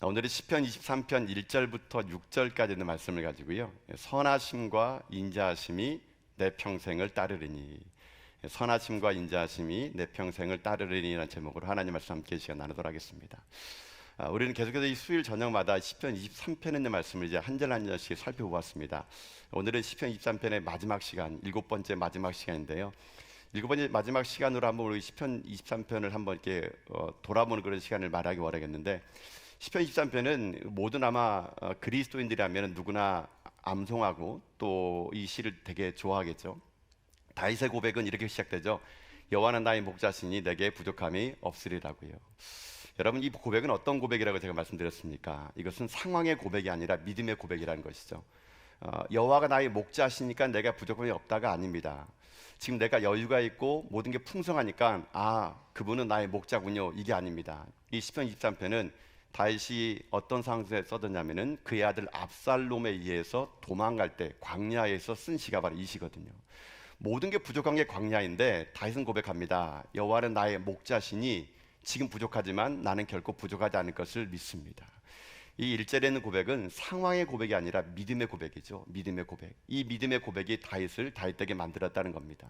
오늘은 시편 23편 1절부터 6절까지 있는 말씀을 가지고요, 선하심과 인자하심이 내 평생을 따르리니, 선하심과 인자하심이 내 평생을 따르리니라는 제목으로 하나님 말씀 함께 시간 나누도록 하겠습니다. 우리는 계속해서 이 수요일 저녁마다 시편 23편에 있는 말씀을 이제 한 절 한 절씩 살펴보았습니다. 오늘은 시편 23편의 마지막 시간, 7번째 마지막 시간인데요, 7번째 마지막 시간으로 한번 우리 시편 23편을 한번 이렇게 돌아보는 그런 시간을 말하기 원하겠는데, 시편 23편은 모든 아마 그리스도인들이라면 누구나 암송하고 또 이 시를 되게 좋아하겠죠. 다윗의 고백은 이렇게 시작되죠. 여호와는 나의 목자시니 내게 부족함이 없으리라고요. 여러분, 이 고백은 어떤 고백이라고 제가 말씀드렸습니까? 이것은 상황의 고백이 아니라 믿음의 고백이라는 것이죠. 여호와가 나의 목자시니까 내가 부족함이 없다가 아닙니다. 지금 내가 여유가 있고 모든 게 풍성하니까 그분은 나의 목자군요, 이게 아닙니다. 이 시편 23편은 다윗이 어떤 상황에 써졌냐면은 그의 아들 압살롬에 의해서 도망갈 때 광야에서 쓴 시가 바로 이 시거든요. 모든 게 부족한 게 광야인데 다윗은 고백합니다. 여호와는 나의 목자시니 지금 부족하지만 나는 결코 부족하지 않을 것을 믿습니다. 이 1절에 있는 고백은 상황의 고백이 아니라 믿음의 고백이죠. 믿음의 고백. 이 믿음의 고백이 다윗을 다윗되게 만들었다는 겁니다.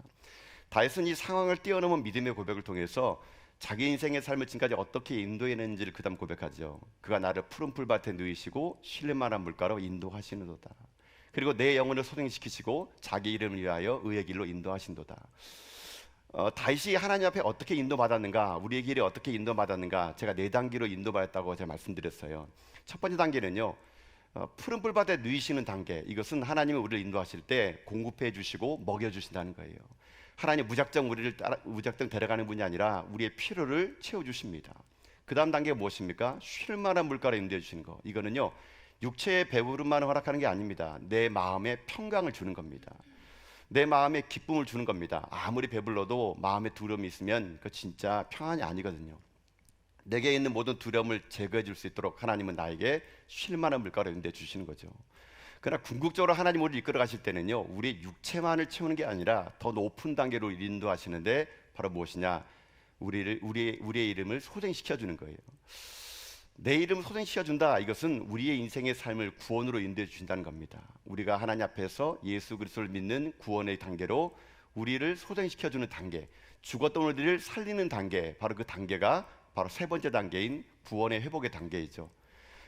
다윗은 이 상황을 뛰어넘은 믿음의 고백을 통해서 자기 인생의 삶을 지금까지 어떻게 인도해냈는지를 그 다음 고백하죠. 그가 나를 푸른 풀밭에 누이시고 쉴만한 물가로 인도하시는도다. 그리고 내 영혼을 소생시키시고 자기 이름을 위하여 의의 길로 인도하신도다. 다윗이 하나님 앞에 어떻게 인도받았는가, 우리의 길이 어떻게 인도받았는가, 제가 4단계로 인도받았다고 제가 말씀드렸어요. 첫 번째 단계는요, 푸른 풀밭에 누이시는 단계. 이것은 하나님이 우리를 인도하실 때 공급해 주시고 먹여 주신다는 거예요. 하나님 무작정 우리를 무작정 데려가는 분이 아니라 우리의 필요를 채워주십니다. 그 다음 단계가 무엇입니까? 쉴만한 물가로 인도해 주시는 거. 이거는요, 육체의 배부름만 허락하는 게 아닙니다. 내 마음에 평강을 주는 겁니다. 내 마음에 기쁨을 주는 겁니다. 아무리 배불러도 마음에 두려움이 있으면 그 진짜 평안이 아니거든요. 내게 있는 모든 두려움을 제거해 줄 수 있도록 하나님은 나에게 쉴만한 물가로 인도해 주시는 거죠. 그러나 궁극적으로 하나님 우리를 이끌어 가실 때는요, 우리 육체만을 채우는 게 아니라 더 높은 단계로 인도하시는데 바로 무엇이냐? 우리의 이름을 소생시켜 주는 거예요. 내 이름을 소생시켜 준다. 이것은 우리의 인생의 삶을 구원으로 인도해 주신다는 겁니다. 우리가 하나님 앞에서 예수 그리스도를 믿는 구원의 단계로 우리를 소생시켜 주는 단계, 죽었던 우리를 살리는 단계, 바로 그 단계가 바로 세 번째 단계인 구원의 회복의 단계이죠.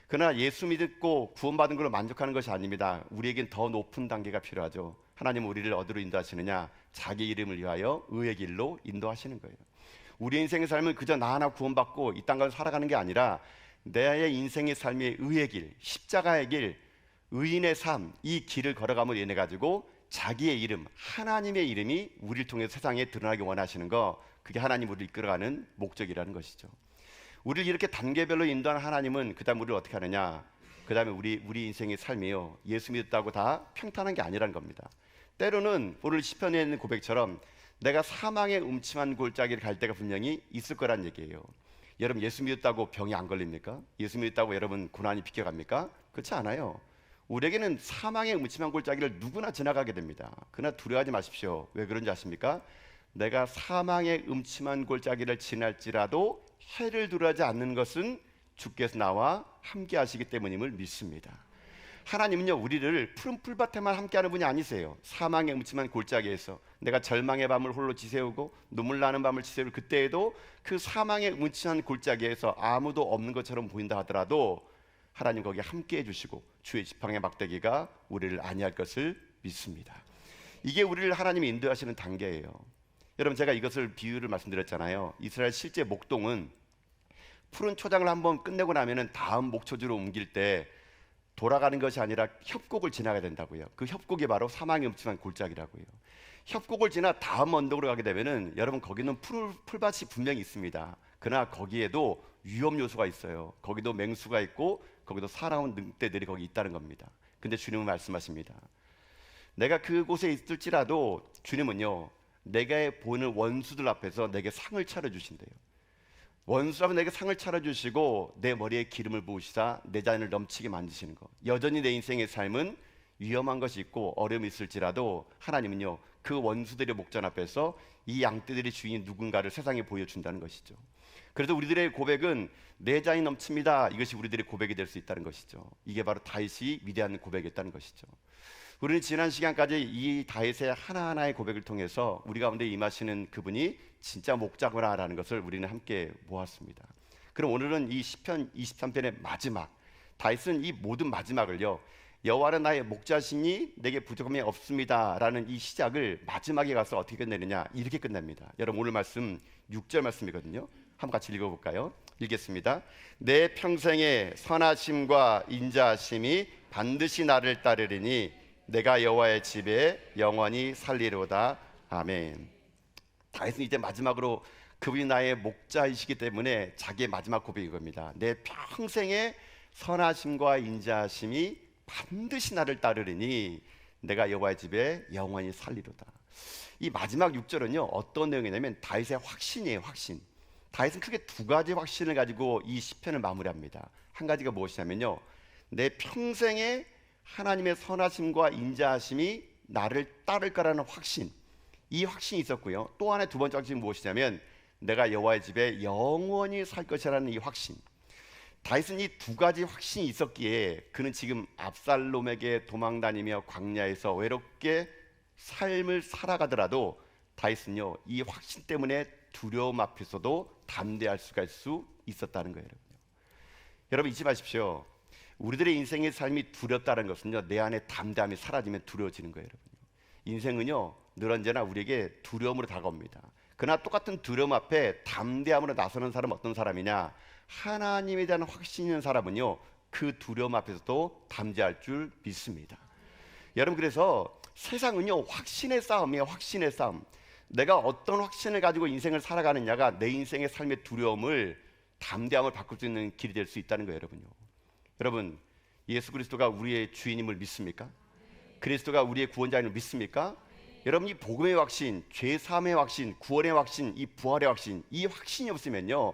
그러나 예수 믿고 구원받은 걸로 만족하는 것이 아닙니다. 우리에겐 더 높은 단계가 필요하죠. 하나님은 우리를 어디로 인도하시느냐? 자기 이름을 위하여 의의 길로 인도하시는 거예요. 우리 인생의 삶은 그저 나 하나 구원받고 이 땅을 살아가는 게 아니라 내 인생의 삶의 의의 길, 십자가의 길, 의인의 삶, 이 길을 걸어감으로 인해 가지고 자기의 이름, 하나님의 이름이 우리를 통해 세상에 드러나기 원하시는 거, 그게 하나님 우리를 이끌어가는 목적이라는 것이죠. 우리를 이렇게 단계별로 인도하는 하나님은 그 다음 우리를 어떻게 하느냐? 그 다음에 우리 인생의 삶이요, 예수 믿었다고 다 평탄한 게 아니라는 겁니다. 때로는 오늘 시편에 있는 고백처럼 내가 사망의 음침한 골짜기를 갈 때가 분명히 있을 거란 얘기예요. 여러분, 예수 믿었다고 병이 안 걸립니까? 예수 믿었다고 여러분 고난이 비껴갑니까? 그렇지 않아요. 우리에게는 사망의 음침한 골짜기를 누구나 지나가게 됩니다. 그러나 두려워하지 마십시오. 왜 그런지 아십니까? 내가 사망의 음침한 골짜기를 지날지라도 해를 두려워하지 않는 것은 주께서 나와 함께 하시기 때문임을 믿습니다. 하나님은요, 우리를 푸른 풀밭에만 함께하는 분이 아니세요. 사망의 음침한 골짜기에서 내가 절망의 밤을 홀로 지새우고 눈물 나는 밤을 지새울 그때에도 그 사망의 음침한 골짜기에서 아무도 없는 것처럼 보인다 하더라도 하나님 거기에 함께해 주시고 주의 지팡이 막대기가 우리를 안위할 것을 믿습니다. 이게 우리를 하나님이 인도하시는 단계예요. 여러분, 제가 이것을 비유를 말씀드렸잖아요. 이스라엘 실제 목동은 푸른 초장을 한번 끝내고 나면은 다음 목초지로 옮길 때 돌아가는 것이 아니라 협곡을 지나가야 된다고요. 그 협곡이 바로 사망의 음침한 골짜기라고요. 협곡을 지나 다음 언덕으로 가게 되면은 여러분, 거기는 풀밭이 분명히 있습니다. 그러나 거기에도 위험 요소가 있어요. 거기도 맹수가 있고 거기도 살아온 늑대들이 거기 있다는 겁니다. 근데 주님은 말씀하십니다. 내가 그곳에 있을지라도 주님은요, 내가 보는 원수들 앞에서 내게 상을 차려주신대요. 원수라면 내게 상을 차려주시고 내 머리에 기름을 부으시사 내 잔을 넘치게 만드시는 것. 여전히 내 인생의 삶은 위험한 것이 있고 어려움이 있을지라도 하나님은요, 그 원수들의 목전 앞에서 이 양떼들의 주인이 누군가를 세상에 보여준다는 것이죠. 그래서 우리들의 고백은 내장이 넘칩니다. 이것이 우리들의 고백이 될 수 있다는 것이죠. 이게 바로 다윗이 위대한 고백이었다는 것이죠. 우리는 지난 시간까지 이 다윗의 하나하나의 고백을 통해서 우리 가운데 임하시는 그분이 진짜 목자구나라는 것을 우리는 함께 보았습니다. 그럼 오늘은 이 시편 23편의 마지막, 다윗은 이 모든 마지막을요, 여호와는 나의 목자시니 내게 부족함이 없습니다라는 이 시작을 마지막에 가서 어떻게 끝내느냐, 이렇게 끝납니다. 여러분 오늘 말씀 6절 말씀이거든요. 한번 같이 읽어볼까요? 읽겠습니다. 내 평생의 선하심과 인자하심이 반드시 나를 따르리니 내가 여호와의 집에 영원히 살리로다. 아멘. 다윗은 이제 마지막으로 그분이 나의 목자이시기 때문에 자기의 마지막 고백이 겁니다. 내 평생의 선하심과 인자하심이 반드시 나를 따르리니 내가 여호와의 집에 영원히 살리로다. 이 마지막 6절은요 어떤 내용이냐면 다윗의 확신이에요. 확신. 다윗은 크게 두 가지 확신을 가지고 이 시편을 마무리합니다. 한 가지가 무엇이냐면요, 내 평생에 하나님의 선하심과 인자하심이 나를 따를 거라는 확신, 이 확신이 있었고요. 또 하나의 두 번째 확신이 무엇이냐면 내가 여호와의 집에 영원히 살 것이라는 이 확신. 다윗은 이 두 가지 확신이 있었기에 그는 지금 압살롬에게 도망다니며 광야에서 외롭게 삶을 살아가더라도 다윗은요 이 확신 때문에 두려움 앞에서도 담대할 수가 있었다는 거예요. 여러분 잊지 마십시오. 우리들의 인생의 삶이 두렵다는 것은요 내 안에 담대함이 사라지면 두려워지는 거예요. 여러분. 인생은요 늘 언제나 우리에게 두려움으로 다가옵니다. 그러나 똑같은 두려움 앞에 담대함으로 나서는 사람은 어떤 사람이냐, 하나님에 대한 확신 있는 사람은요 그 두려움 앞에서도 담대할 줄 믿습니다. 여러분 그래서 세상은요 확신의 싸움이에요. 확신의 싸움. 내가 어떤 확신을 가지고 인생을 살아가느냐가 내 인생의 삶의 두려움을 담대함을 바꿀 수 있는 길이 될 수 있다는 거예요. 여러분요. 여러분 예수 그리스도가 우리의 주인임을 믿습니까? 그리스도가 우리의 구원자임을 믿습니까? 여러분 이 복음의 확신, 죄 사함의 확신, 구원의 확신, 이 부활의 확신, 이 확신이 없으면요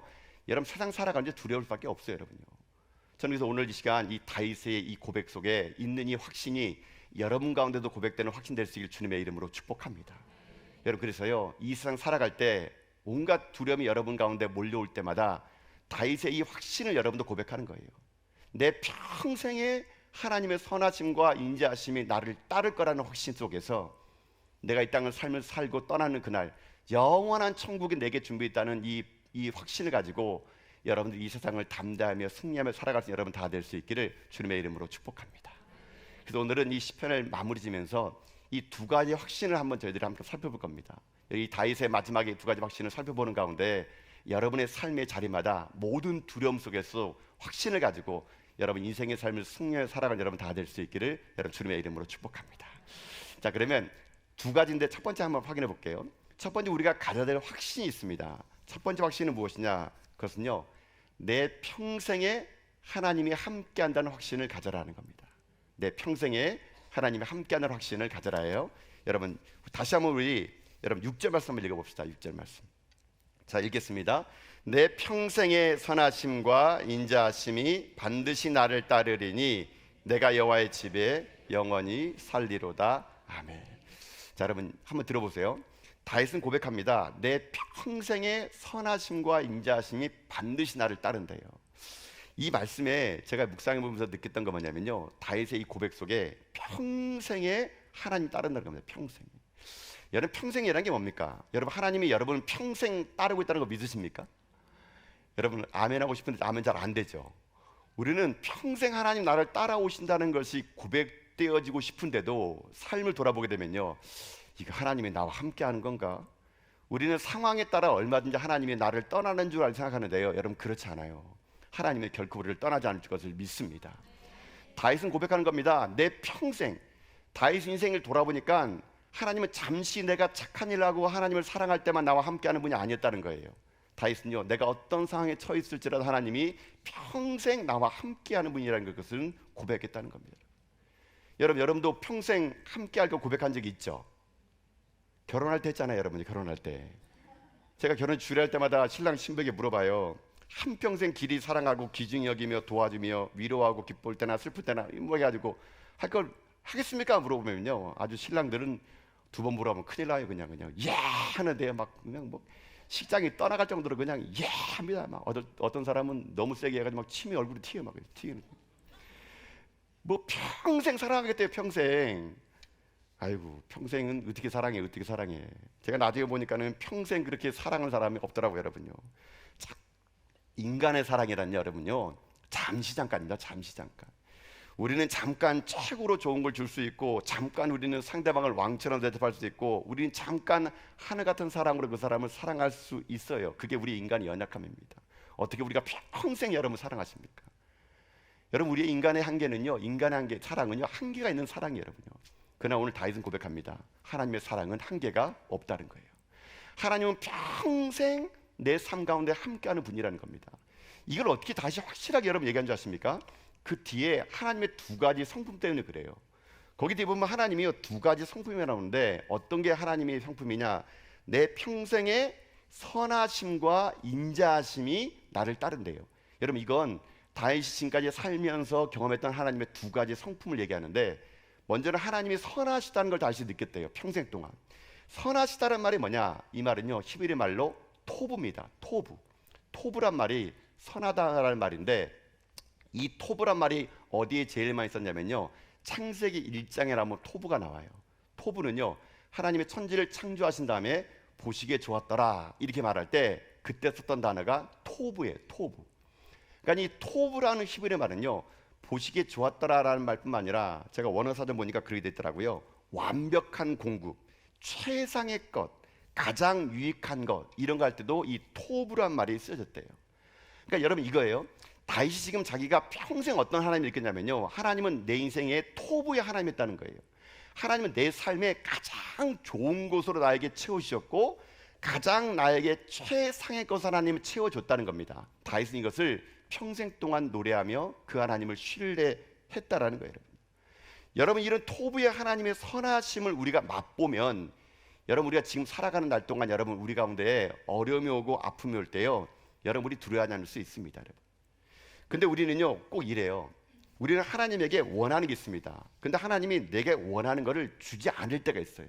여러분 세상 살아가는데 두려울 수밖에 없어요. 여러분요. 저는 그래서 오늘 이 시간 이 다윗의 이 고백 속에 있는 이 확신이 여러분 가운데도 고백되는 확신 될 수 있길 주님의 이름으로 축복합니다. 여러분 그래서요 이 세상 살아갈 때 온갖 두려움이 여러분 가운데 몰려올 때마다 다윗의 이 확신을 여러분도 고백하는 거예요. 내 평생에 하나님의 선하심과 인자하심이 나를 따를 거라는 확신 속에서 내가 이 땅을 삶을 살고 떠나는 그날 영원한 천국이 내게 준비했다는 이 확신을 가지고 여러분들 이 세상을 담대하며 승리하며 살아갈 수 있는 여러분 다 될 수 있기를 주님의 이름으로 축복합니다. 그래서 오늘은 이 시편을 마무리 지면서 이 두 가지 확신을 한번 저희들이 함께 살펴볼 겁니다. 이 다윗의 마지막에 두 가지 확신을 살펴보는 가운데 여러분의 삶의 자리마다 모든 두려움 속에서 확신을 가지고 여러분 인생의 삶을 승리하며 살아가는 여러분 다 될 수 있기를 여러분 주님의 이름으로 축복합니다. 자 그러면 두 가지인데 첫 번째 한번 확인해 볼게요. 첫 번째 우리가 가져야 될 확신이 있습니다. 첫 번째 확신은 무엇이냐? 그것은요 내 평생에 하나님이 함께한다는 확신을 가져라는 겁니다. 내 평생에 하나님이 함께하는 확신을 가져라 해요. 여러분 다시 한번 우리 여러분 6절 말씀 한번 읽어봅시다. 6절 말씀. 자 읽겠습니다. 내 평생의 선하심과 인자하심이 반드시 나를 따르리니 내가 여호와의 집에 영원히 살리로다. 아멘. 자 여러분 한번 들어보세요. 다윗은 고백합니다. 내 평생의 선하심과 인자하심이 반드시 나를 따른대요. 이 말씀에 제가 묵상해 보면서 느꼈던 거 뭐냐면요, 다윗의 이 고백 속에 평생에 하나님 따른다는 겁니다. 평생. 여러분 평생이라는 게 뭡니까? 여러분 하나님이 여러분을 평생 따르고 있다는 거 믿으십니까? 여러분 아멘 하고 싶은데 아멘 잘 안 되죠. 우리는 평생 하나님 나를 따라오신다는 것이 고백되어지고 싶은데도 삶을 돌아보게 되면요, 이거 하나님이 나와 함께 하는 건가? 우리는 상황에 따라 얼마든지 하나님이 나를 떠나는 줄 생각하는데요, 여러분 그렇지 않아요. 하나님은 결코 우리를 떠나지 않을 것을 믿습니다. 다윗은 고백하는 겁니다. 내 평생. 다윗 인생을 돌아보니까 하나님은 잠시 내가 착한 일을 하고 하나님을 사랑할 때만 나와 함께하는 분이 아니었다는 거예요. 다윗은요, 내가 어떤 상황에 처해 있을지라도 하나님이 평생 나와 함께하는 분이라는 것을 고백했다는 겁니다. 여러분도 평생 함께할 거 고백한 적이 있죠? 결혼할 때 했잖아요. 여러분이 결혼할 때 제가 결혼 주례할 때마다 신랑 신부에게 물어봐요. 한평생 길이 사랑하고 귀중히 여기며 도와주며 위로하고 기쁠 때나 슬플 때나 뭐 해가지고 할 걸 하겠습니까? 물어보면요, 아주 신랑들은 두 번 물어보면 큰일 나요. 그냥 예 하는데요, 막 그냥 뭐 식장이 떠나갈 정도로 그냥 예 합니다. 막 어떤 사람은 너무 세게 해가지고 막 침이 얼굴에 튀어 막 튀는. 뭐 평생 사랑하겠대요, 평생. 아이고, 평생은 어떻게 사랑해, 어떻게 사랑해. 제가 나중에 보니까는 평생 그렇게 사랑하는 사람이 없더라고요, 여러분요. 자, 인간의 사랑이란요, 여러분요, 잠시 잠깐입니다. 잠시 잠깐. 우리는 잠깐 최고로 좋은 걸 줄 수 있고, 잠깐 우리는 상대방을 왕처럼 대접할 수 있고, 우리는 잠깐 하늘 같은 사랑으로 그 사람을 사랑할 수 있어요. 그게 우리 인간의 연약함입니다. 어떻게 우리가 평생 여러분을 사랑하십니까? 여러분, 우리의 인간의 한계는요, 인간의 한계, 사랑은요, 한계가 있는 사랑이에요, 여러분요. 그러나 오늘 다윗은 고백합니다. 하나님의 사랑은 한계가 없다는 거예요. 하나님은 평생 내 삶 가운데 함께하는 분이라는 겁니다. 이걸 어떻게 다시 확실하게 여러분 얘기한 줄 아십니까? 그 뒤에 하나님의 두 가지 성품 때문에 그래요. 거기 뒤에 보면 하나님이 두 가지 성품이 나오는데, 어떤 게 하나님의 성품이냐? 내 평생의 선하심과 인자하심이 나를 따른대요. 여러분, 이건 다윗이 지금까지 살면서 경험했던 하나님의 두 가지 성품을 얘기하는데, 먼저는 하나님이 선하시다는 걸 다시 느꼈대요. 평생 동안. 선하시다는 말이 뭐냐? 이 말은요, 히브리 말로 토부입니다. 토부. 토부란 말이 선하다라는 말인데, 이 토부란 말이 어디에 제일 많이 썼냐면요, 창세기 1장에 나오면 토부가 나와요. 토부는요, 하나님의 천지를 창조하신 다음에 보시기에 좋았더라 이렇게 말할 때 그때 썼던 단어가 토부예요. 토부. 그러니까 이 토부라는 히브리 말은요, 보시기에 좋았더라라는 말뿐만 아니라, 제가 원어사전 보니까 그렇게 돼 있더라고요. 완벽한 공급, 최상의 것, 가장 유익한 것, 이런 거 할 때도 이 토부란 말이 쓰여졌대요. 그러니까 여러분, 이거예요. 다윗이 지금 자기가 평생 어떤 하나님을 느꼈냐면요, 하나님은 내 인생의 토부의 하나님이었다는 거예요. 하나님은 내 삶의 가장 좋은 곳으로 나에게 채우셨고, 가장 나에게 최상의 것을 하나님을 채워줬다는 겁니다. 다윗은 이것을 평생 동안 노래하며 그 하나님을 신뢰했다라는 거예요. 여러분, 이런 토부의 하나님의 선하심을 우리가 맛보면, 여러분, 우리가 지금 살아가는 날 동안 여러분 우리 가운데 어려움이 오고 아픔이 올 때요, 여러분, 우리 두려워하지 않을 수 있습니다, 여러분. 근데 우리는요, 꼭 이래요. 우리는 하나님에게 원하는 게 있습니다. 근데 하나님이 내게 원하는 거를 주지 않을 때가 있어요.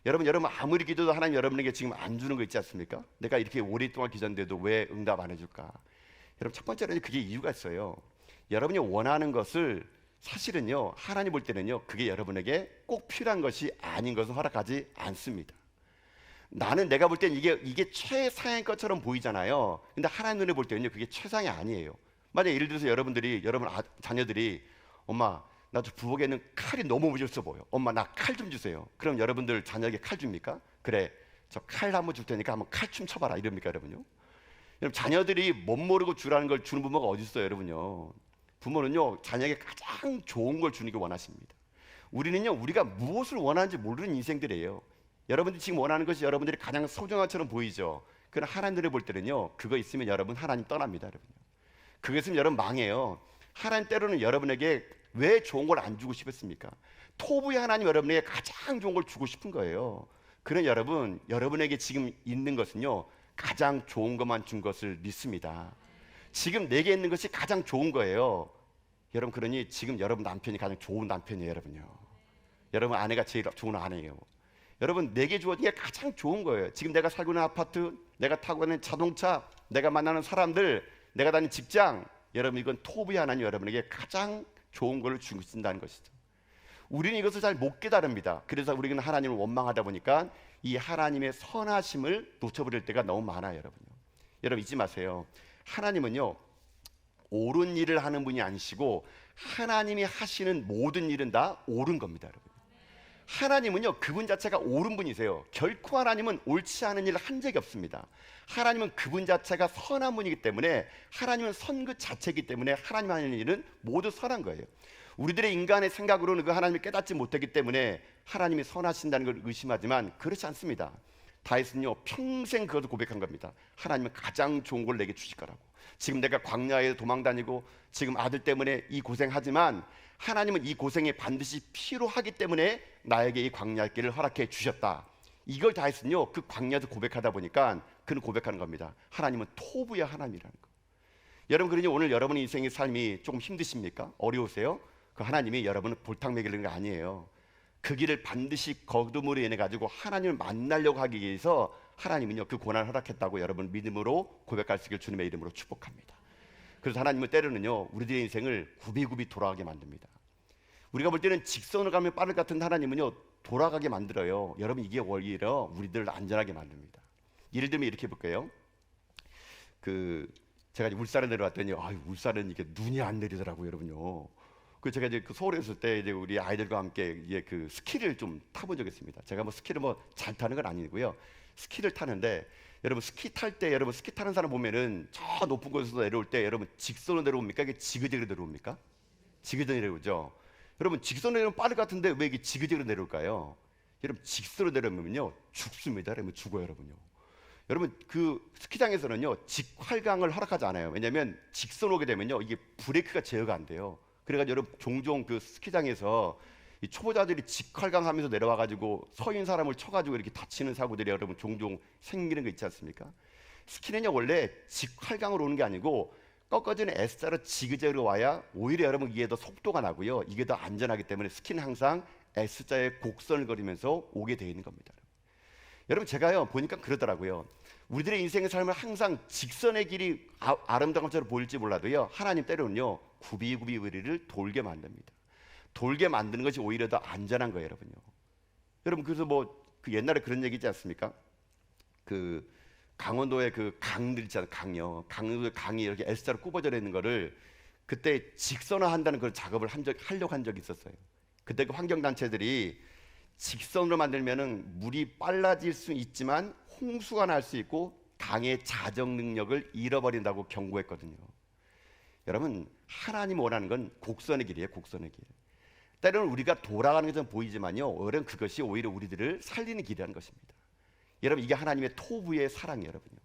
여러분 아무리 기도도 하나님 여러분에게 지금 안 주는 거 있지 않습니까? 내가 이렇게 오랫동안 기도했는데도 왜 응답 안 해줄까? 여러분, 첫 번째로는 그게 이유가 있어요. 여러분이 원하는 것을 사실은요, 하나님 볼 때는요, 그게 여러분에게 꼭 필요한 것이 아닌 것을 허락하지 않습니다. 나는 내가 볼 때는 이게 최상의 것처럼 보이잖아요. 근데 하나님 눈에 볼 때는요, 그게 최상이 아니에요. 만약 예를 들어서 여러분 자녀들이, 엄마, 나 저 부엌에는 칼이 너무 무질서 보여. 엄마, 나 칼 좀 주세요. 그럼 여러분들 자녀에게 칼 줍니까? 그래, 저 칼 한번 줄 테니까 한번 칼춤 춰봐라, 이럽니까, 여러분요? 여러분, 자녀들이 못 모르고 주라는 걸 주는 부모가 어디 있어요, 여러분요? 부모는요, 자녀에게 가장 좋은 걸 주는 게 원하십니다. 우리는요, 우리가 무엇을 원하는지 모르는 인생들이에요. 여러분들이 지금 원하는 것이 여러분들이 가장 소중한 것처럼 보이죠. 그러나 하나님을 볼 때는요, 그거 있으면 여러분 하나님 떠납니다, 여러분요. 그거 있으면 여러분 망해요. 하나님 때로는 여러분에게 왜 좋은 걸 안 주고 싶었습니까? 토부의 하나님 여러분에게 가장 좋은 걸 주고 싶은 거예요. 그런 여러분에게 지금 있는 것은요, 가장 좋은 것만 준 것을 믿습니다. 지금 내게 있는 것이 가장 좋은 거예요. 여러분, 그러니 지금 여러분 남편이 가장 좋은 남편이에요, 여러분요. 여러분 아내가 제일 좋은 아내예요. 여러분, 내게 주어진 게 가장 좋은 거예요. 지금 내가 살고 있는 아파트, 내가 타고 있는 자동차, 내가 만나는 사람들, 내가 다니는 직장, 여러분, 이건 토부의 하나님 여러분에게 가장 좋은 걸 주신다는 것이죠. 우리는 이것을 잘 못 깨달습니다. 그래서 우리는 하나님을 원망하다 보니까 이 하나님의 선하심을 놓쳐버릴 때가 너무 많아요, 여러분요. 여러분, 잊지 마세요. 하나님은요, 옳은 일을 하는 분이 아니시고, 하나님이 하시는 모든 일은 다 옳은 겁니다, 여러분. 하나님은요, 그분 자체가 옳은 분이세요. 결코 하나님은 옳지 않은 일을 한 적이 없습니다. 하나님은 그분 자체가 선한 분이기 때문에, 하나님은 선 그 자체이기 때문에 하나님 하는 일은 모두 선한 거예요. 우리들의 인간의 생각으로는 그 하나님을 깨닫지 못했기 때문에 하나님이 선하신다는 걸 의심하지만 그렇지 않습니다. 다윗은요, 평생 그것을 고백한 겁니다. 하나님은 가장 좋은 걸 내게 주실 거라고. 지금 내가 광야에 도망다니고 지금 아들 때문에 이 고생하지만 하나님은 이 고생이 반드시 필요하기 때문에 나에게 이 광야 길을 허락해 주셨다. 이걸 다윗은요, 그 광야에서 고백하다 보니까 그는 고백하는 겁니다. 하나님은 토부의 하나님이라는 거. 여러분, 그러니 오늘 여러분의 인생의 삶이 조금 힘드십니까? 어려우세요? 그 하나님이 여러분을 볼탕 먹이는 게 아니에요. 그 길을 반드시 거듭으로 인해 가지고 하나님을 만나려고 하기 위해서 하나님은요 그 고난을 허락했다고 여러분 믿음으로 고백할 수 있길 주님의 이름으로 축복합니다. 그래서 하나님은 때로는요 우리들의 인생을 굽이굽이 돌아가게 만듭니다. 우리가 볼 때는 직선으로 가면 빠를 것 같은 하나님은요 돌아가게 만들어요. 여러분 이게 오히려 우리들을 안전하게 만듭니다. 예를 들면 이렇게 볼까요? 제가 이제 울산에 내려왔더니 울산은 이게 눈이 안 내리더라고요, 여러분요. 제가 이제 서울에 있을 때 이제 우리 아이들과 함께 이제 스키를 좀 타본 적이 있습니다. 제가 뭐 스키를 잘 타는 건 아니고요. 스키를 타는데 여러분 스키 탈 때 여러분 스키 타는 사람 보면은 저 높은 곳에서 내려올 때 여러분 직선으로 내려옵니까? 이게 지그재그로 내려옵니까? 지그재그로 내려오죠. 여러분 직선으로 내려오면 빠를 것 같은데 왜 이게 지그재그로 내려올까요? 여러분 직선으로 내려오면요 죽습니다. 여러분 죽어요, 여러분요. 여러분 스키장에서는요 직활강을 허락하지 않아요. 왜냐하면 직선 오게 되면요 이게 브레이크가 제어가 안 돼요. 그래가지고 여러분 종종 스키장에서 이 초보자들이 직활강하면서 내려와가지고 서 있는 사람을 쳐가지고 이렇게 다치는 사고들이 여러분 종종 생기는 거 있지 않습니까? 스키는요 원래 직활강으로 오는 게 아니고 꺾어지는 S자로 지그재그로 와야 오히려 여러분 이게 더 속도가 나고요 이게 더 안전하기 때문에 스키는 항상 S자의 곡선을 그리면서 오게 되어 있는 겁니다. 여러분 제가요 보니까 그러더라고요. 우리들의 인생의 삶을 항상 직선의 길이 아름다운 것처럼 보일지 몰라도요 하나님 때로는요 굽이굽이 우리를 돌게 만듭니다. 돌게 만드는 것이 오히려 더 안전한 거예요, 여러분요. 여러분 그래서 옛날에 그런 얘기 있지 않습니까? 강원도의 강들 있잖아요, 강요. 강원도의 강이 이렇게 S자로 굽어져 있는 거를 그때 직선화한다는 그런 작업을 하려고 한 적이 있었어요. 그때 그 환경단체들이 직선으로 만들면은 물이 빨라질 수 있지만 홍수가 날 수 있고 강의 자정 능력을 잃어버린다고 경고했거든요. 여러분 하나님 원하는 건 곡선의 길이에요, 곡선의 길. 때로는 우리가 돌아가는 것은 보이지만요 여러분 그것이 오히려 우리들을 살리는 길이라는 것입니다. 여러분 이게 하나님의 토부의 사랑이에요, 여러분요.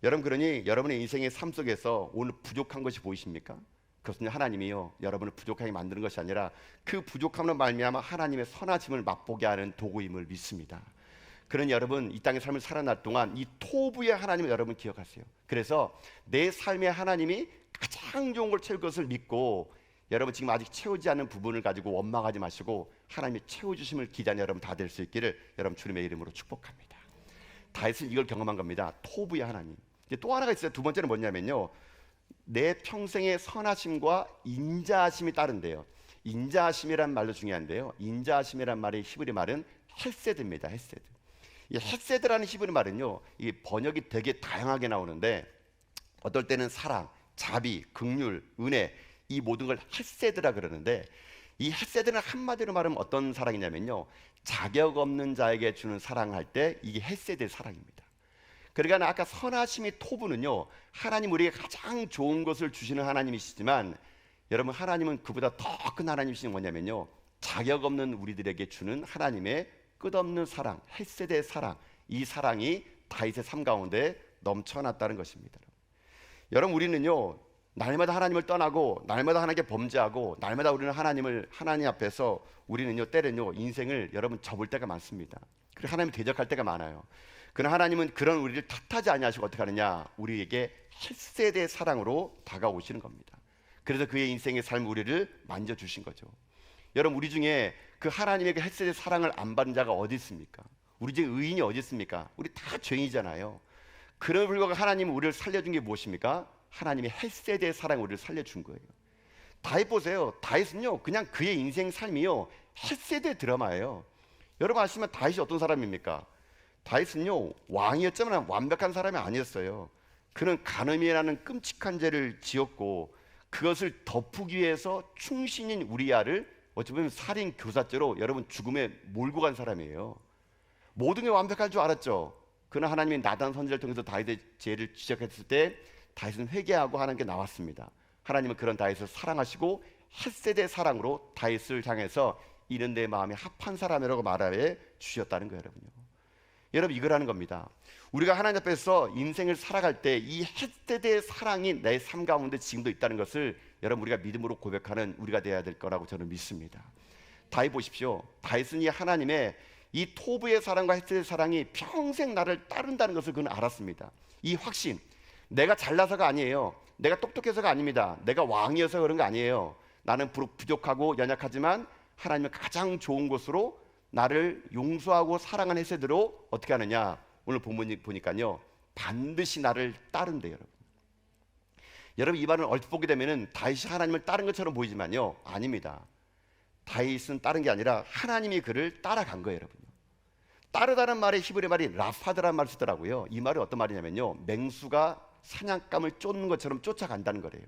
여러분 그러니 여러분의 인생의 삶 속에서 오늘 부족한 것이 보이십니까? 그것은 하나님이요 여러분을 부족하게 만드는 것이 아니라 그 부족함으로 말미암아 하나님의 선하심을 맛보게 하는 도구임을 믿습니다. 그러니 여러분 이 땅의 삶을 살아날 동안 이 토부의 하나님을 여러분 기억하세요. 그래서 내 삶의 하나님이 가장 좋은 걸 채울 것을 믿고 여러분 지금 아직 채우지 않는 부분을 가지고 원망하지 마시고 하나님이 채워주심을 기대하는 여러분 다 될 수 있기를 여러분 주님의 이름으로 축복합니다. 다윗은 이걸 경험한 겁니다. 토부의 하나님. 이제 또 하나가 있어요. 두 번째는 뭐냐면요 내 평생의 선하심과 인자하심이 따른대요. 인자하심이란 말도 중요한데요 인자하심이란 말의 히브리 말은 헤세드입니다. 헤세드. 이 헤세드라는 히브리 말은요 이 번역이 되게 다양하게 나오는데 어떨 때는 사랑, 자비, 긍휼, 은혜 이 모든 걸 헤세드라 그러는데 이 헤세드는 한마디로 말하면 어떤 사랑이냐면요 자격 없는 자에게 주는 사랑할 때 이게 헤세드의 사랑입니다. 그러니까 아까 선하심이 토부는요 하나님 우리에게 가장 좋은 것을 주시는 하나님이시지만 여러분 하나님은 그보다 더 큰 하나님이신 뭐냐면요 자격 없는 우리들에게 주는 하나님의 끝없는 사랑, 헤세드의 사랑, 이 사랑이 다윗의 삶 가운데 넘쳐났다는 것입니다. 여러분 우리는요 날마다 하나님을 떠나고 날마다 하나님께 범죄하고 날마다 우리는 하나님 앞에서 우리는요 때는요 인생을 여러분 접을 때가 많습니다. 그리고 하나님을 대적할 때가 많아요. 그러나 하나님은 그런 우리를 탓하지 아니하시고 어떻게 하느냐 우리에게 헤세드의 사랑으로 다가오시는 겁니다. 그래서 그의 인생의 삶 우리를 만져주신 거죠. 여러분 우리 중에 그 하나님에게 헤세드의 사랑을 안 받은 자가 어디 있습니까? 우리 중에 의인이 어디 있습니까? 우리 다 죄인이잖아요. 그런 불구하고 하나님은 우리를 살려준 게 무엇입니까? 하나님의 헤세드의 사랑 우리를 살려준 거예요. 다윗 보세요. 다윗은요 그냥 그의 인생 삶이요 헤세드의 드라마예요. 여러분 아시면 다윗이 어떤 사람입니까? 다윗은요 왕이었지만 완벽한 사람이 아니었어요. 그는 간음이라는 끔찍한 죄를 지었고 그것을 덮기 위해서 충신인 우리아를 어찌 보면 살인 교사죄로 여러분 죽음에 몰고 간 사람이에요. 모든 게 완벽할 줄 알았죠. 그러나 하나님이 나단 선지자를 통해서 다윗의 죄를 지적했을 때 다윗은 회개하고 하나님께 나왔습니다. 하나님은 그런 다윗을 사랑하시고 헤세드의 사랑으로 다윗을 향해서 이는 내 마음에 합한 사람이라고 말하여 주셨다는 거예요, 여러분요. 여러분 이거라는 겁니다. 우리가 하나님 앞에서 인생을 살아갈 때 이 헤세드의 사랑이 내 삶 가운데 지금도 있다는 것을 여러분 우리가 믿음으로 고백하는 우리가 되어야 될 거라고 저는 믿습니다. 다윗 보십시오. 다윗은 이 하나님의 이 토부의 사랑과 헤세드의 사랑이 평생 나를 따른다는 것을 그는 알았습니다. 이 확신, 내가 잘나서가 아니에요. 내가 똑똑해서가 아닙니다. 내가 왕이어서 그런 거 아니에요. 나는 부족하고 연약하지만 하나님은 가장 좋은 곳으로 나를 용서하고 사랑하는 헤세드로 어떻게 하느냐 오늘 본문 보니까요, 반드시 나를 따른대요, 여러분. 여러분, 이 말을 얼핏 보게 되면은 다윗이 하나님을 따른 것처럼 보이지만요, 아닙니다. 다윗은 따른 게 아니라 하나님이 그를 따라간 거예요, 여러분. 따르다는 말의 히브리 말이 라파드라는 말을 쓰더라고요. 이 말이 어떤 말이냐면요, 맹수가 사냥감을 쫓는 것처럼 쫓아간다는 거래요.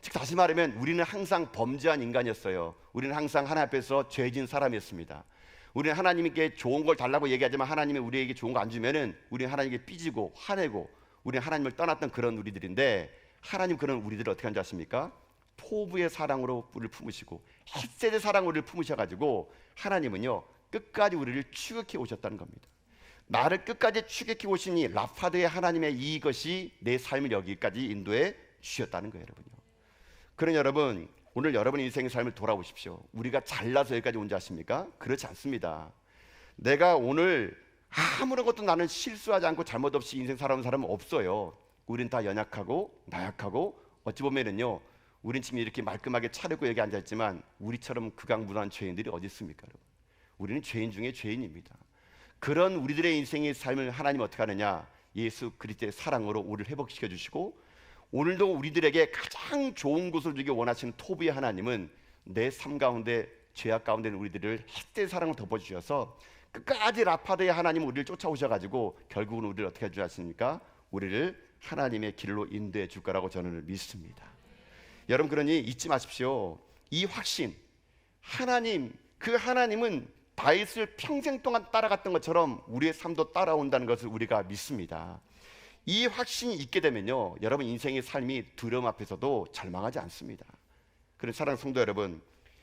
즉 다시 말하면 우리는 항상 범죄한 인간이었어요. 우리는 항상 하나님 앞에서 죄진 사람이었습니다. 우리는 하나님께 좋은 걸 달라고 얘기하지만 하나님이 우리에게 좋은 거 안 주면은 우리는 하나님께 삐지고 화내고 우리는 하나님을 떠났던 그런 우리들인데, 하나님 그런 우리들을 어떻게 한지 아십니까? 포부의 사랑으로 우리를 품으시고 햇셋의 사랑으로 우리를 품으셔가지고 하나님은요, 끝까지 우리를 추격해 오셨다는 겁니다. 나를 끝까지 추격해 오시니 라파드의 하나님의 이것이 내 삶을 여기까지 인도해 주셨다는 거예요, 여러분요. 그런 여러분, 오늘 여러분의 인생의 삶을 돌아보십시오. 우리가 잘나서 여기까지 온 줄 아십니까? 그렇지 않습니다. 내가 오늘 아무런 것도 나는 실수하지 않고 잘못 없이 인생 살아온 사람은 없어요. 우린 다 연약하고 나약하고 어찌 보면은요, 우린 지금 이렇게 말끔하게 차리고 여기 앉아있지만 우리처럼 극악무도한 죄인들이 어디 있습니까, 여러분? 우리는 죄인 중에 죄인입니다. 그런 우리들의 인생의 삶을 하나님 어떻게 하느냐? 예수 그리스도의 사랑으로 우리를 회복시켜 주시고, 오늘도 우리들에게 가장 좋은 것을 주기 원하시는 토부의 하나님은 내 삶 가운데 죄악 가운데 있는 우리들을 햇대의 사랑을 덮어주셔서 끝까지 라파드의 하나님 우리를 쫓아오셔가지고 결국은 우리를 어떻게 해주셨습니까? 우리를 하나님의 길로 인도해 줄 거라고 저는 믿습니다. 여러분, 그러니 잊지 마십시오. 이 확신, 하나님, 그 하나님은 다윗을 평생 동안 따라갔던 것처럼 우리의 삶도 따라온다는 것을 우리가 믿습니다. 이 확신이 있게 되면요, 여러분 인생의 삶이 두려움 앞에서도 절망하지 않습니다. 그런 사랑하는 성도 여러분,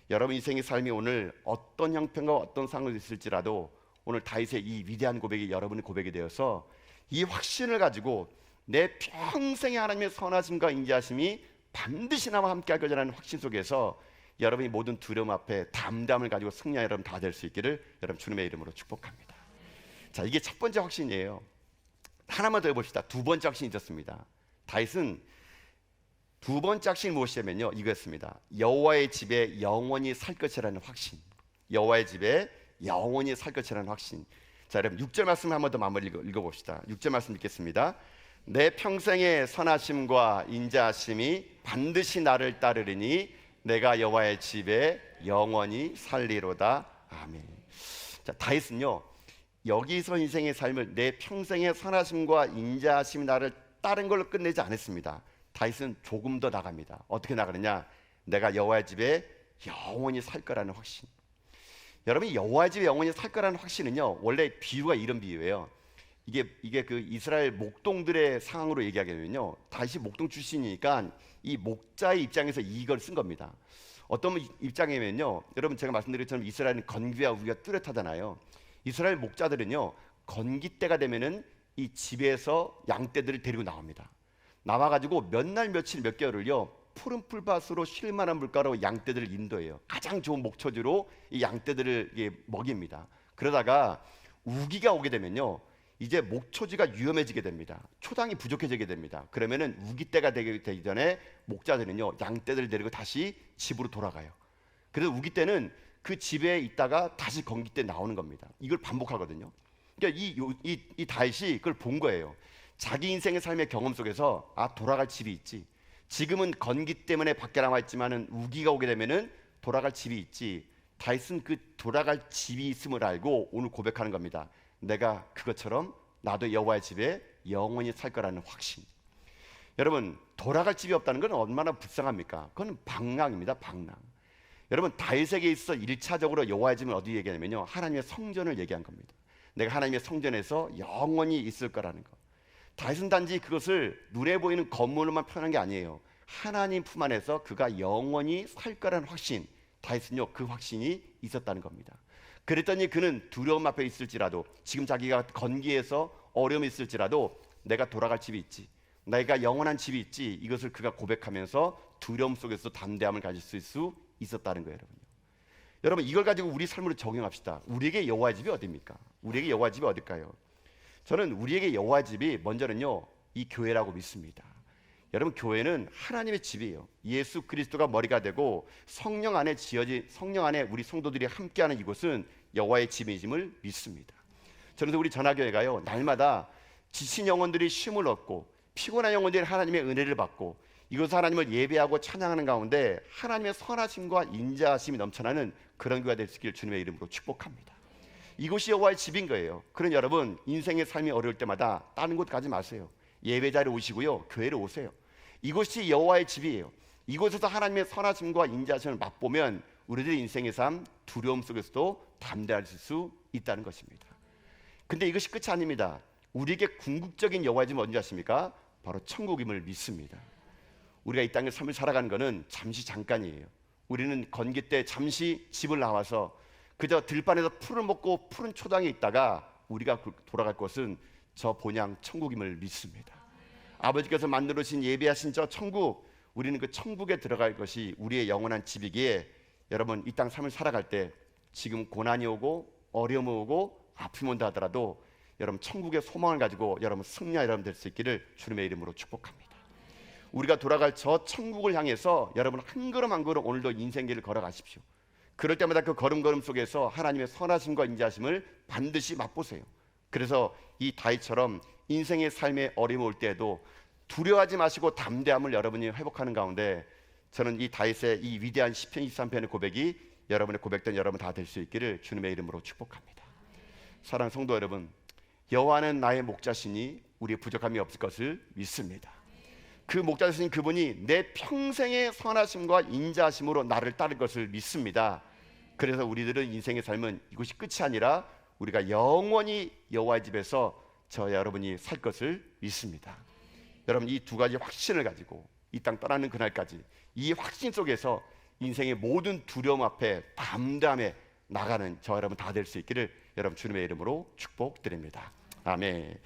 여러분 인생의 삶이 오늘 어떤 형편과 어떤 상황이 있을지라도 오늘 다윗의 이 위대한 고백이 여러분의 고백이 되어서 이 확신을 가지고 내 평생의 하나님의 선하심과 인자하심이 반드시 나와 함께 할 거라는 확신 속에서 여러분이 모든 두려움 앞에 담담을 가지고 승리한 여러분 다 될 수 있기를 여러분 주님의 이름으로 축복합니다. 자, 이게 첫 번째 확신이에요. 하나만 더 해봅시다. 두 번째 확신이 있었습니다. 다윗은 두 번째 확신이 무엇이냐면요, 이거였습니다. 여호와의 집에 영원히 살 것이라는 확신. 여호와의 집에 영원히 살 것이라는 확신. 자, 여러분 6절 말씀 한번 더 마무리 읽어봅시다. 6절 말씀 읽겠습니다. 내 평생의 선하심과 인자하심이 반드시 나를 따르리니 내가 여호와의 집에 영원히 살리로다. 아멘. 자, 다윗은요, 여기서 인생의 삶을 내 평생의 선하심과 인자하심이 나를 따른 걸로 끝내지 않았습니다. 다윗은 조금 더 나갑니다. 어떻게 나가느냐? 내가 여호와의 집에 영원히 살 거라는 확신. 여러분이 여호와의 집에 영원히 살 거라는 확신은요, 원래 비유가 이런 비유예요. 이게 그 이스라엘 목동들의 상황으로 얘기하게 되면요, 다윗이 목동 출신이니까 이 목자의 입장에서 이걸 쓴 겁니다. 어떤 입장이면요, 여러분 제가 말씀드린 것처럼 이스라엘은 건기와 우기가 뚜렷하잖아요. 이스라엘 목자들은요, 건기 때가 되면은 이 집에서 양떼들을 데리고 나옵니다. 나와가지고 몇 날 며칠 몇 개월을요, 푸른 풀밭으로 쉴 만한 물가로 양떼들을 인도해요. 가장 좋은 목초지로 이 양떼들을 먹입니다. 그러다가 우기가 오게 되면요, 이제 목초지가 위험해지게 됩니다. 초당이 부족해지게 됩니다. 그러면은 우기 때가 되기 전에 목자들은요, 양떼들을 데리고 다시 집으로 돌아가요. 그래서 우기 때는 그 집에 있다가 다시 건기 때 나오는 겁니다. 이걸 반복하거든요. 그러니까 이 다윗이 그걸 본 거예요. 자기 인생의 삶의 경험 속에서 돌아갈 집이 있지. 지금은 건기 때문에 밖에 남아 있지만은 우기가 오게 되면은 돌아갈 집이 있지. 다윗은 그 돌아갈 집이 있음을 알고 오늘 고백하는 겁니다. 내가 그것처럼 나도 여호와의 집에 영원히 살 거라는 확신. 여러분, 돌아갈 집이 없다는 건 얼마나 불쌍합니까? 그건 방랑입니다. 방랑. 여러분, 다윗에게 있어 1차적으로 여호와의 집은 어디 얘기하냐면요, 하나님의 성전을 얘기한 겁니다. 내가 하나님의 성전에서 영원히 있을 거라는 거. 다윗은 단지 그것을 눈에 보이는 건물로만 표현한 게 아니에요. 하나님 품 안에서 그가 영원히 살 거라는 확신. 다윗은요, 그 확신이 있었다는 겁니다. 그랬더니 그는 두려움 앞에 있을지라도, 지금 자기가 건기에서 어려움이 있을지라도 내가 돌아갈 집이 있지, 내가 영원한 집이 있지, 이것을 그가 고백하면서 두려움 속에서 담대함을 가질 수 있었다는 거예요. 여러분, 이걸 가지고 우리 삶으로 적용합시다. 우리에게 여호와의 집이 어디입니까? 우리에게 여호와의 집이 어딜까요? 저는 우리에게 여호와의 집이 먼저는요, 이 교회라고 믿습니다. 여러분, 교회는 하나님의 집이에요. 예수 그리스도가 머리가 되고 성령 안에 우리 성도들이 함께하는 이곳은 여호와의 집임을 믿습니다. 저는 우리 전화교회가요, 날마다 지친 영혼들이 쉼을 얻고 피곤한 영혼들이 하나님의 은혜를 받고 이곳 하나님을 예배하고 찬양하는 가운데 하나님의 선하심과 인자하심이 넘쳐나는 그런 교회가 될 수 있기를 주님의 이름으로 축복합니다. 이곳이 여호와의 집인 거예요. 그런 여러분, 인생의 삶이 어려울 때마다 다른 곳 가지 마세요. 예배 자리에 오시고요, 교회로 오세요. 이곳이 여호와의 집이에요. 이곳에서 하나님의 선하심과 인자하심을 맛보면 우리들의 인생의 삶, 두려움 속에서도 담대할 수 있다는 것입니다. 근데 이것이 끝이 아닙니다. 우리에게 궁극적인 여호와의 집은 뭔지 아십니까? 바로 천국임을 믿습니다. 우리가 이 땅의 삶을 살아가는 것은 잠시 잠깐이에요. 우리는 건기 때 잠시 집을 나와서 그저 들판에서 풀을 먹고 푸른 초당에 있다가 우리가 돌아갈 곳은 저 본향 천국임을 믿습니다. 아버지께서 만들어주신 예배하신 저 천국, 우리는 그 천국에 들어갈 것이 우리의 영원한 집이기에 여러분, 이 땅 삶을 살아갈 때 지금 고난이 오고 어려움이 오고 아픔이 온다 하더라도 여러분, 천국의 소망을 가지고 여러분 승리하 여러분 될 수 있기를 주님의 이름으로 축복합니다. 우리가 돌아갈 저 천국을 향해서 여러분 한 걸음 한 걸음 오늘도 인생길을 걸어가십시오. 그럴 때마다 그 걸음걸음 속에서 하나님의 선하심과 인자하심을 반드시 맛보세요. 그래서 이 다윗처럼 인생의 삶의 어려움이 올 때에도 두려워하지 마시고 담대함을 여러분이 회복하는 가운데 저는 이 다윗의 이 위대한 시편 23편의 고백이 여러분의 고백된 여러분 다 될 수 있기를 주님의 이름으로 축복합니다. 사랑하는 성도 여러분, 여호와는 나의 목자시니 우리의 부족함이 없을 것을 믿습니다. 그 목자신 그분이 내 평생의 선하심과 인자하심으로 나를 따를 것을 믿습니다. 그래서 우리들은 인생의 삶은 이것이 끝이 아니라 우리가 영원히 여호와의 집에서 저 여러분이 살 것을 믿습니다. 여러분, 이 두 가지 확신을 가지고 이 땅 떠나는 그날까지 이 확신 속에서 인생의 모든 두려움 앞에 담담해 나가는 저 여러분 다 될 수 있기를 여러분 주님의 이름으로 축복드립니다. 아멘.